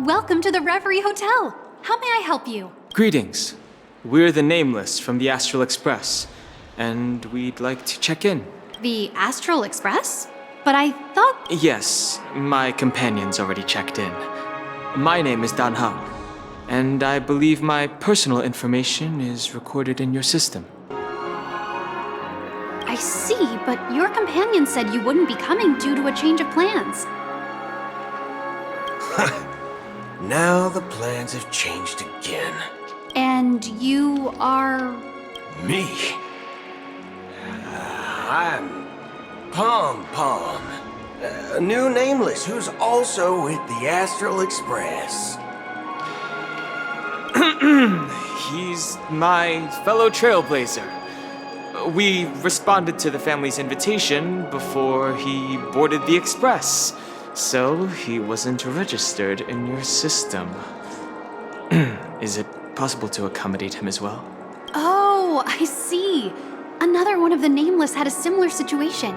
Welcome to the Reverie Hotel. How may I help you? Greetings. We're the Nameless from the Astral Express, and we'd like to check in. The Astral Express? But I thought... Yes, my companion's already checked in. My name is DanHeng, and I believe my personal information is recorded in your system. I see, but your companion said you wouldn't be coming due to a change of plans. Now the plans have changed again. And you are... Me? I'm Pom Pom, a new Nameless who's also with the Astral Express. He's my fellow trailblazer. We responded to the family's invitation before he boarded the express, so he wasn't registered in your system. Is it possible to accommodate him as well? Oh, I see. Another one of the Nameless had a similar situation.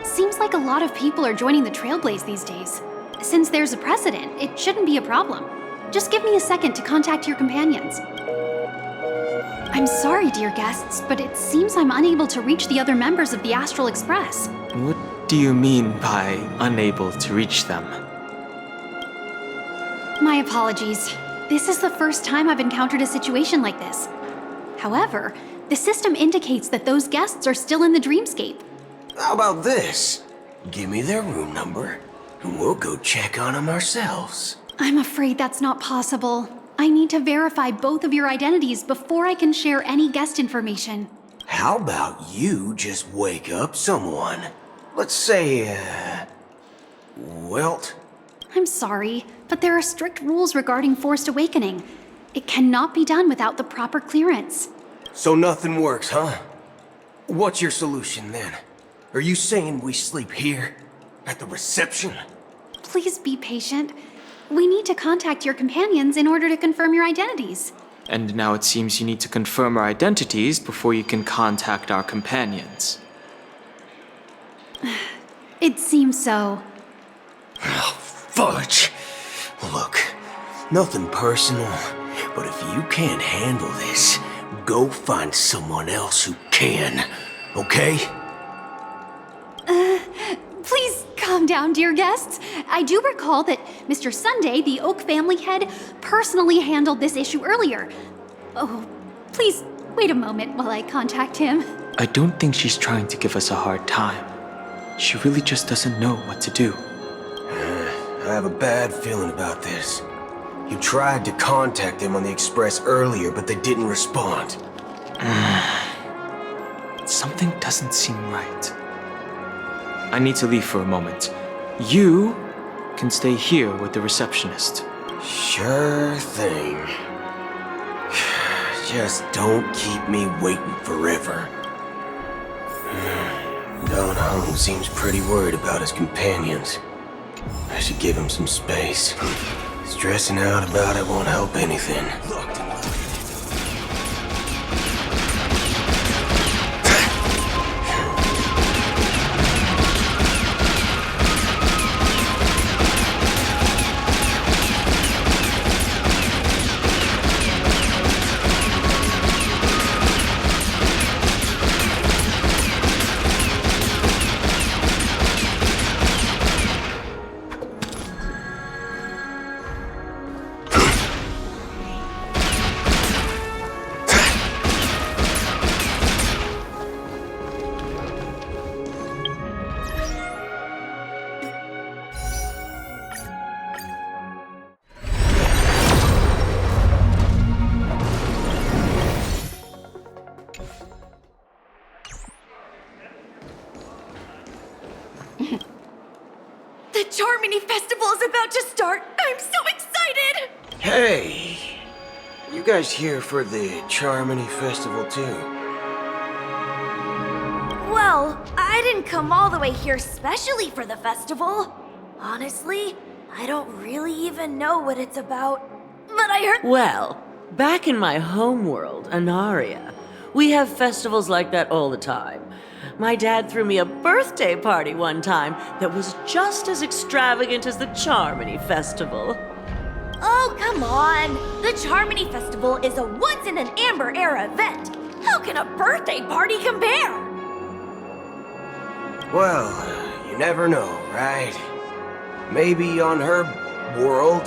Seems like a lot of people are joining the Trailblaze these days. Since there's a precedent, it shouldn't be a problem. Just give me a second to contact your companions. I'm sorry, dear guests, but it seems I'm unable to reach the other members of the Astral Express. What do you mean by unable to reach them? My apologies. This is the first time I've encountered a situation like this. However, the system indicates that those guests are still in the dreamscape. How about this? Give me their room number, and we'll go check on them ourselves. I'm afraid that's not possible. I need to verify both of your identities before I can share any guest information. How about you just wake up someone? Let's say, Welt? I'm sorry, but there are strict rules regarding forced awakening. It cannot be done without the proper clearance. So nothing works, huh? What's your solution then? Are you saying we sleep here? At the reception? Please be patient. We need to contact your companions in order to confirm your identities. And now it seems you need to confirm our identities before you can contact our companions. It seems so. Oh, fudge! Look, nothing personal, but if you can't handle this, go find someone else who can, okay? Please calm down, dear guests. I do recall that Mr. Sunday, the Oak family head, personally handled this issue earlier. Oh, please wait a moment while I contact him. I don't think she's trying to give us a hard time. She really just doesn't know what to do. I have a bad feeling about this. You tried to contact them on the Express earlier, but they didn't respond. Something doesn't seem right. I need to leave for a moment. You can stay here with the receptionist. Sure thing. Just don't keep me waiting forever. DanHeng seems pretty worried about his companions. I should give him some space. Stressing out about it won't help anything. The Charmony Festival is about to start! I'm so excited! Hey! You guys here for the Charmony Festival too? Well, I didn't come all the way here specially for the festival. Honestly, I don't really even know what it's about. But I heard— Well, back in my home world, Anaria, we have festivals like that all the time. My dad threw me a birthday party one time that was just as extravagant as the Charmony Festival. Oh, come on! The Charmony Festival is a once-in-an-Amber-era event! How can a birthday party compare? Well, you never know, right? Maybe on her world,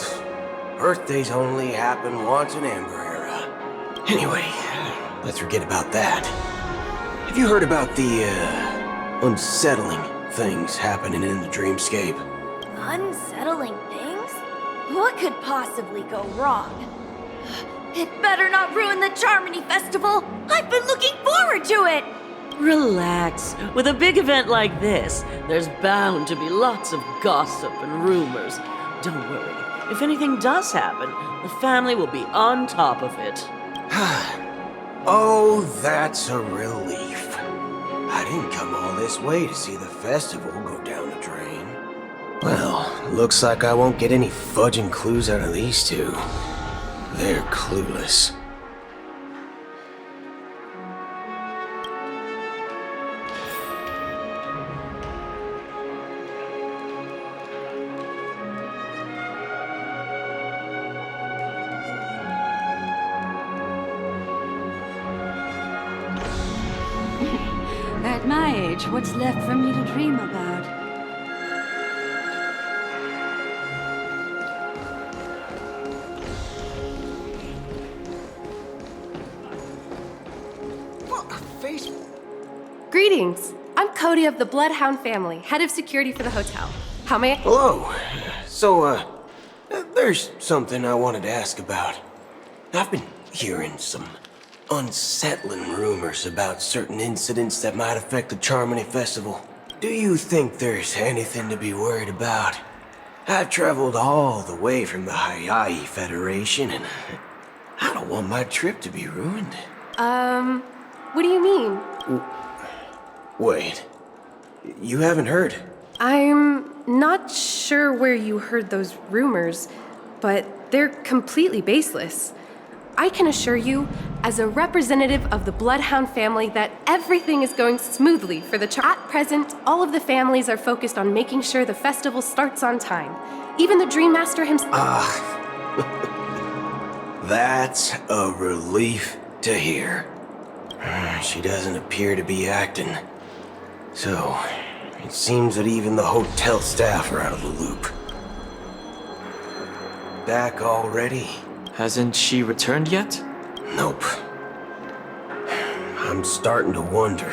birthdays only happen once in Amber Era. Anyway, let's forget about that. Have you heard about the, unsettling things happening in the dreamscape? Unsettling things? What could possibly go wrong? It better not ruin the Charmony Festival! I've been looking forward to it! Relax. With a big event like this, there's bound to be lots of gossip and rumors. Don't worry. If anything does happen, the family will be on top of it. Oh, that's a relief. I didn't come all this way to see the festival go down the drain. Well, looks like I won't get any fudging clues out of these two. They're clueless. At my age, what's left for me to dream about? Greetings! I'm Cody of the Bloodhound family, head of security for the hotel. How may I— Hello. So, there's something I wanted to ask about. I've been hearing some unsettling rumors about certain incidents that might affect the Charmony Festival. Do you think there's anything to be worried about? I've traveled all the way from the Hayahi Federation, and I don't want my trip to be ruined. what do you mean? Wait, you haven't heard? I'm not sure where you heard those rumors, but they're completely baseless. I can assure you, as a representative of the Bloodhound family, that everything is going smoothly for the At present, all of the families are focused on making sure the festival starts on time. Even the Dream Master himself— That's a relief to hear. She doesn't appear to be acting. So, it seems that even the hotel staff are out of the loop. Back already? Hasn't she returned yet? Nope. I'm starting to wonder.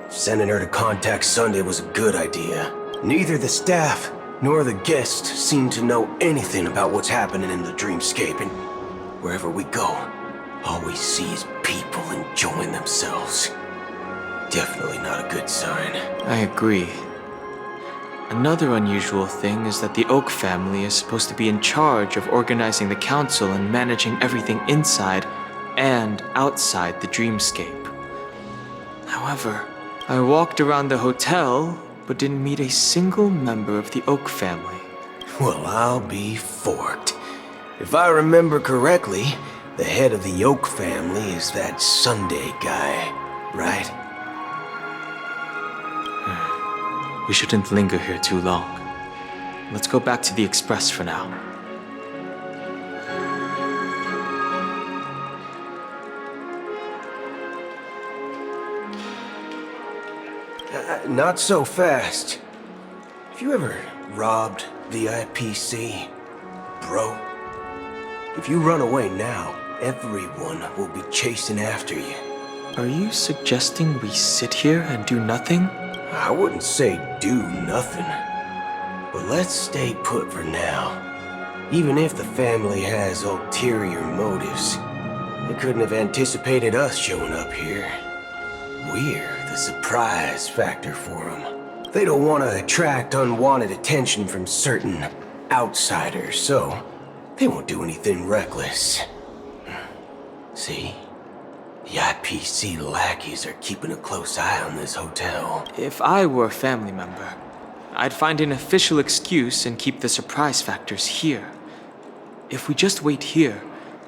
Sending her to contact Sunday was a good idea. Neither the staff nor the guests seem to know anything about what's happening in the dreamscape, and wherever we go, all we see is people enjoying themselves. Definitely not a good sign. I agree. Another unusual thing is that the Oak family is supposed to be in charge of organizing the council and managing everything inside and outside the dreamscape. However, I walked around the hotel, but didn't meet a single member of the Oak family. Well, I'll be forked. If I remember correctly, the head of the Oak family is that Sunday guy, right? We shouldn't linger here too long. Let's go back to the Express for now. Not so fast. Have you ever robbed the IPC, bro? If you run away now, everyone will be chasing after you. Are you suggesting we sit here and do nothing? I wouldn't say do nothing, but let's stay put for now. Even if the family has ulterior motives, they couldn't have anticipated us showing up here. We're the surprise factor for them. They don't want to attract unwanted attention from certain outsiders, so they won't do anything reckless. See? The IPC lackeys are keeping a close eye on this hotel. If I were a family member, I'd find an official excuse and keep the surprise factors here. If we just wait here,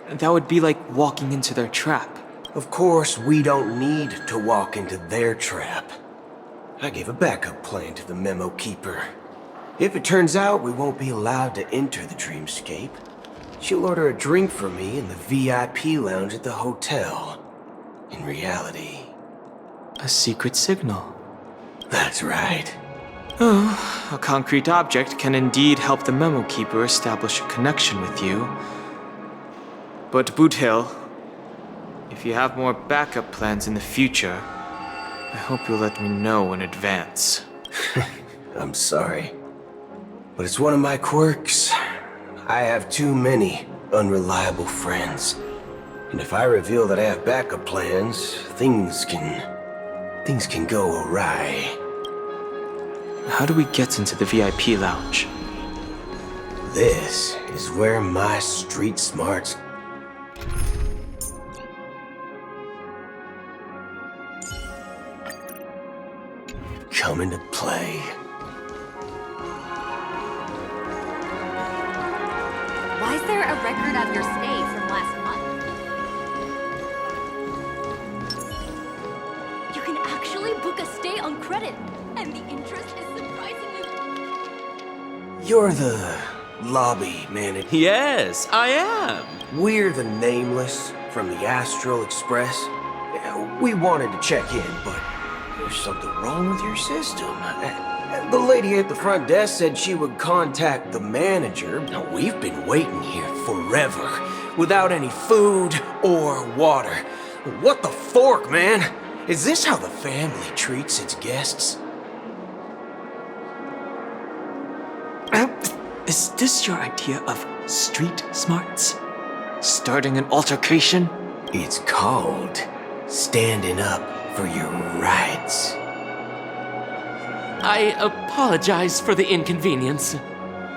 that would be like walking into their trap. Of course, we don't need to walk into their trap. I gave a backup plan to the memo keeper. If it turns out we won't be allowed to enter the dreamscape, she'll order a drink for me in the VIP lounge at the hotel. In reality, A secret signal. that's right. Oh, a concrete object can indeed help the memo keeper establish a connection with you. But Boothill, if you have more backup plans in the future, I hope you'll let me know in advance. I'm sorry, but it's one of my quirks. I have too many unreliable friends. And if I reveal that I have backup plans, things can go awry. How do we get into the VIP lounge? This is where my street smarts come into play. Why is there a record of your stay from last month? You can actually book a stay on credit, and the interest is surprisingly... You're the lobby manager. Yes, I am. We're the Nameless from the Astral Express. We wanted to check in, but there's something wrong with your system. The lady at the front desk said she would contact the manager. Now, we've been waiting here forever, without any food or water. What the fork, man? Is this how the family treats its guests? Is this your idea of street smarts? Starting an altercation? It's called standing up for your rights. I apologize for the inconvenience.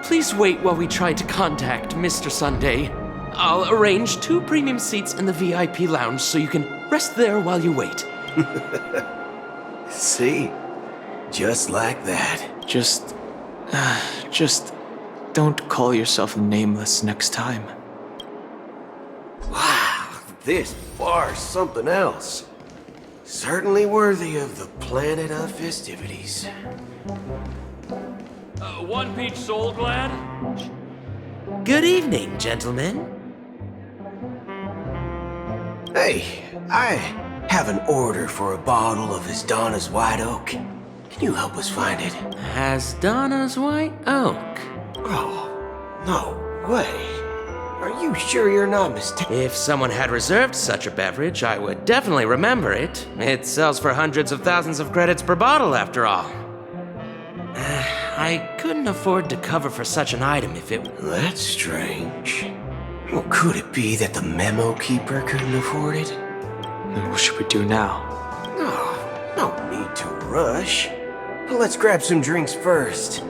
Please wait while we try to contact Mr. Sunday. I'll arrange 2 premium seats in the VIP lounge so you can rest there while you wait. See? Just like that. Just don't call yourself Nameless next time. Wow, this bar's something else. Certainly worthy of the planet of festivities. 1 peach soul glad? Good evening, gentlemen. Hey, I have an order for a bottle of His Donna's White Oak. Can you help us find it? Has Donna's White Oak? Oh, no way. Are you sure you're not mistaken? If someone had reserved such a beverage, I would definitely remember it. It sells for hundreds of thousands of credits per bottle, after all. I couldn't afford to cover for such an item if it... That's strange. Well, could it be that the memo keeper couldn't afford it? Then what should we do now? Oh, no need to rush. Let's grab some drinks first.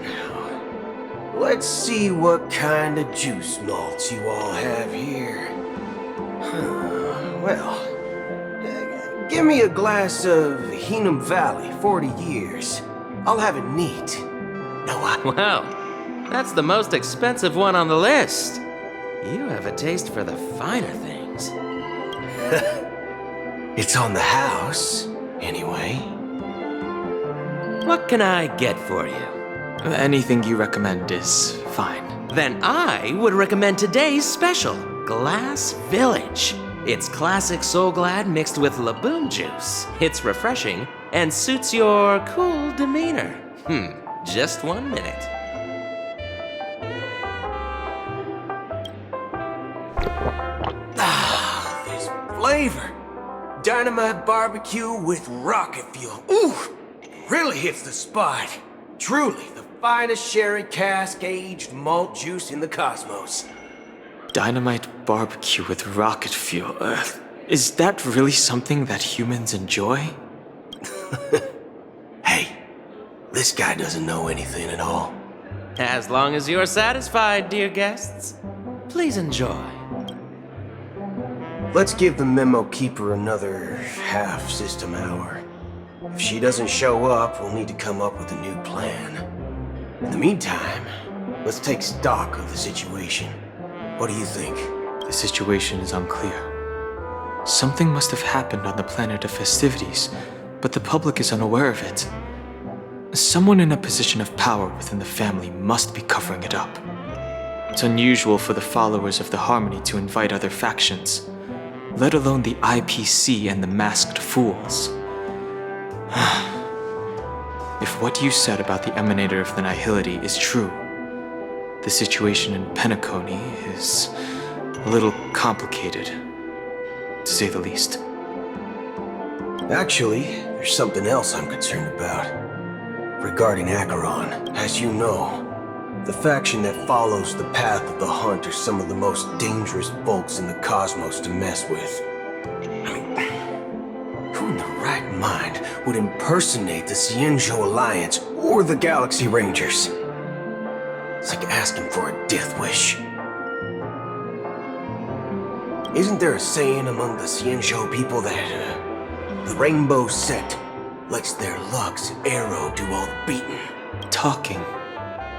Let's see what kind of juice malts you all have here. Well, give me a glass of Heng Valley, 40 years. I'll have it neat. No, Well, that's the most expensive one on the list. You have a taste for the finer things. It's on the house, anyway. What can I get for you? Anything you recommend is fine. Then I would recommend today's special, Glass Village. It's classic Soul Glad mixed with Laboon juice. It's refreshing and suits your cool demeanor. Just 1 minute. Ah, this flavor. Dynamite barbecue with rocket fuel. Ooh, really hits the spot. Truly the finest sherry cask-aged malt juice in the cosmos. Dynamite barbecue with rocket fuel. Is that really something that humans enjoy? Hey, this guy doesn't know anything at all. As long as you're satisfied, dear guests, please enjoy. Let's give the memo keeper another half system hour. If she doesn't show up, we'll need to come up with a new plan. In the meantime, let's take stock of the situation. What do you think? The situation is unclear. Something must have happened on the planet of festivities, but the public is unaware of it. Someone in a position of power within the family must be covering it up. It's unusual for the followers of the Harmony to invite other factions, let alone the IPC and the Masked Fools. If what you said about the Emanator of the Nihility is true, the situation in Penacony is a little complicated, to say the least. Actually, there's something else I'm concerned about. Regarding Acheron, as you know, the faction that follows the path of the Hunt are some of the most dangerous folks in the cosmos to mess with. I mean, who in the right mind would impersonate the Xianzhou Alliance or the Galaxy Rangers? It's like asking for a death wish. Isn't there a saying among the Xianzhou people that the Rainbow Set lets their luck's arrow do all the beating? Talking.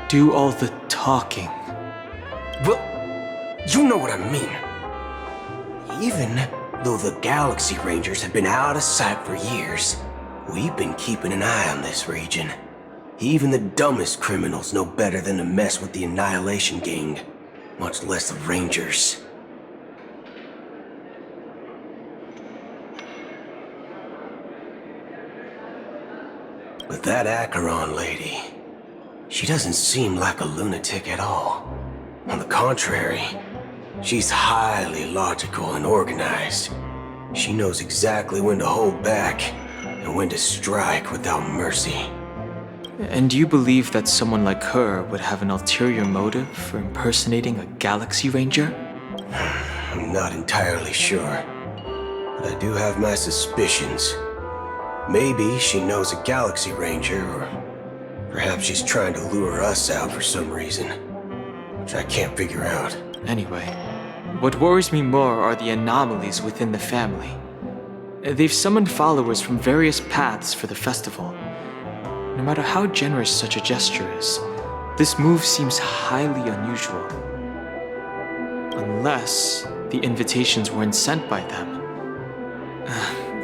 Do all the talking. Well, you know what I mean. Even though the Galaxy Rangers have been out of sight for years, we've been keeping an eye on this region. Even the dumbest criminals know better than to mess with the Annihilation Gang, much less the Rangers. But that Acheron lady, she doesn't seem like a lunatic at all. On the contrary, she's highly logical and organized. She knows exactly when to hold back and when to strike without mercy. And you believe that someone like her would have an ulterior motive for impersonating a Galaxy Ranger? I'm not entirely sure, but I do have my suspicions. Maybe she knows a Galaxy Ranger, or perhaps she's trying to lure us out for some reason, which I can't figure out. Anyway, what worries me more are the anomalies within the family. They've summoned followers from various paths for the festival. No matter how generous such a gesture is, this move seems highly unusual. Unless the invitations weren't sent by them.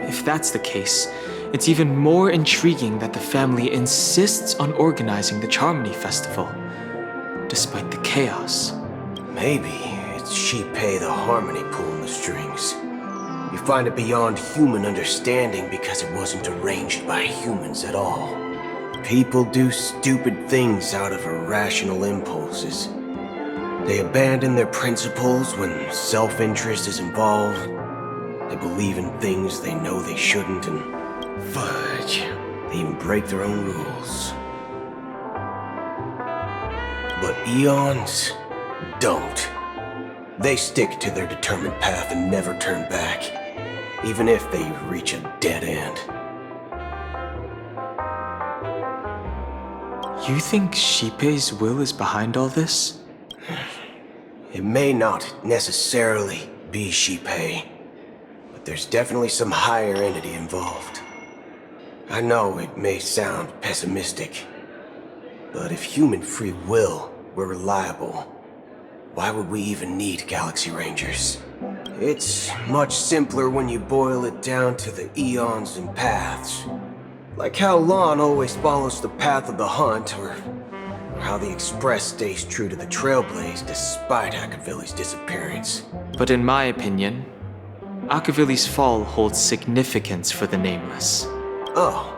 If that's the case, it's even more intriguing that the family insists on organizing the Charmony Festival, despite the chaos. Maybe it's Shipei the Harmony pulling the strings. You find it beyond human understanding because it wasn't arranged by humans at all. People do stupid things out of irrational impulses. They abandon their principles when self-interest is involved. They believe in things they know they shouldn't, and fudge, they even break their own rules. But Eons don't. They stick to their determined path and never turn back, even if they reach a dead end. You think Shipei's will is behind all this? It may not necessarily be Shipei, but there's definitely some higher entity involved. I know it may sound pessimistic, but if human free will were reliable, why would we even need Galaxy Rangers? It's much simpler when you boil it down to the eons and paths. Like how Lon always follows the path of the Hunt, or how the Express stays true to the Trailblaze despite Akavili's disappearance. But in my opinion, Akavili's fall holds significance for the Nameless. Oh,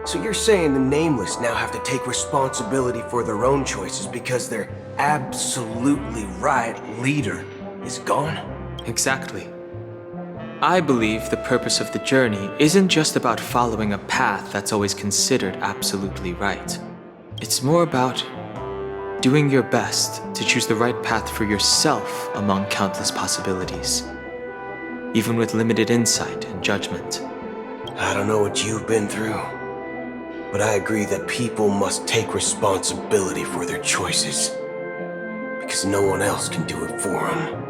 so you're saying the Nameless now have to take responsibility for their own choices because their absolutely right leader is gone? Exactly. I believe the purpose of the journey isn't just about following a path that's always considered absolutely right. It's more about doing your best to choose the right path for yourself among countless possibilities, even with limited insight and judgment. I don't know what you've been through, but I agree that people must take responsibility for their choices, because no one else can do it for them.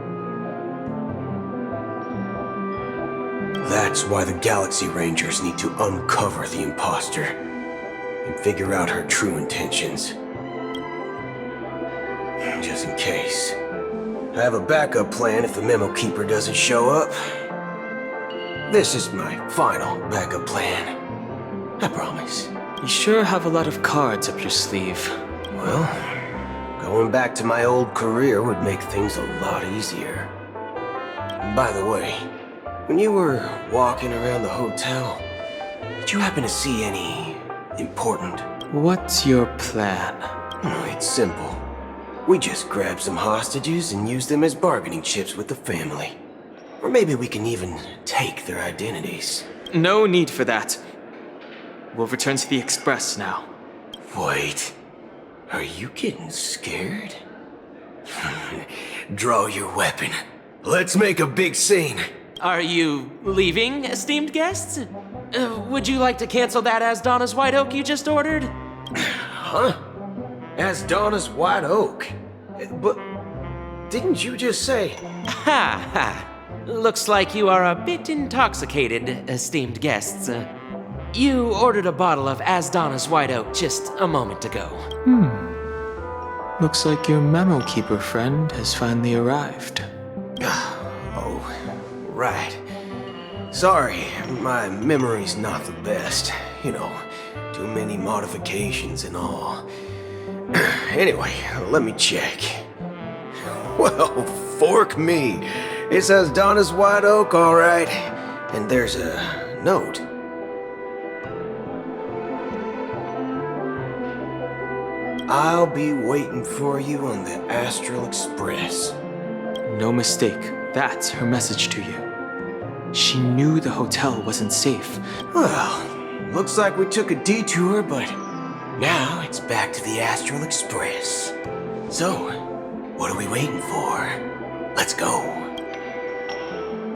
That's why the Galaxy Rangers need to uncover the imposter and figure out her true intentions. Just in case. I have a backup plan if the Memo Keeper doesn't show up. This is my final backup plan. I promise. You sure have a lot of cards up your sleeve. Well, go Going back to my old career would make things a lot easier. By the way, when you were walking around the hotel, did you happen to see any important? What's your plan? Oh, it's simple. We just grab some hostages and use them as bargaining chips with the family. Or maybe we can even take their identities. No need for that. We'll return to the Express now. Wait, are you getting scared? Draw your weapon. Let's make a big scene. Are you leaving, esteemed guests? Would you like to cancel that As Donna's White Oak you just ordered? Huh? As Donna's White Oak? But didn't you just say... Ha ha. Looks like you are a bit intoxicated, esteemed guests. You ordered a bottle of As Donna's White Oak just a moment ago. Looks like your memo keeper friend has finally arrived. Oh, right. Sorry, my memory's not the best. You know, too many modifications and all. Anyway, let me check. Well, fork me. It says Donna's White Oak, all right. And there's a note. I'll be waiting for you on the Astral Express. No mistake, that's her message to you. She knew the hotel wasn't safe. Well, looks like we took a detour, but now it's back to the Astral Express. So, what are we waiting for? Let's go.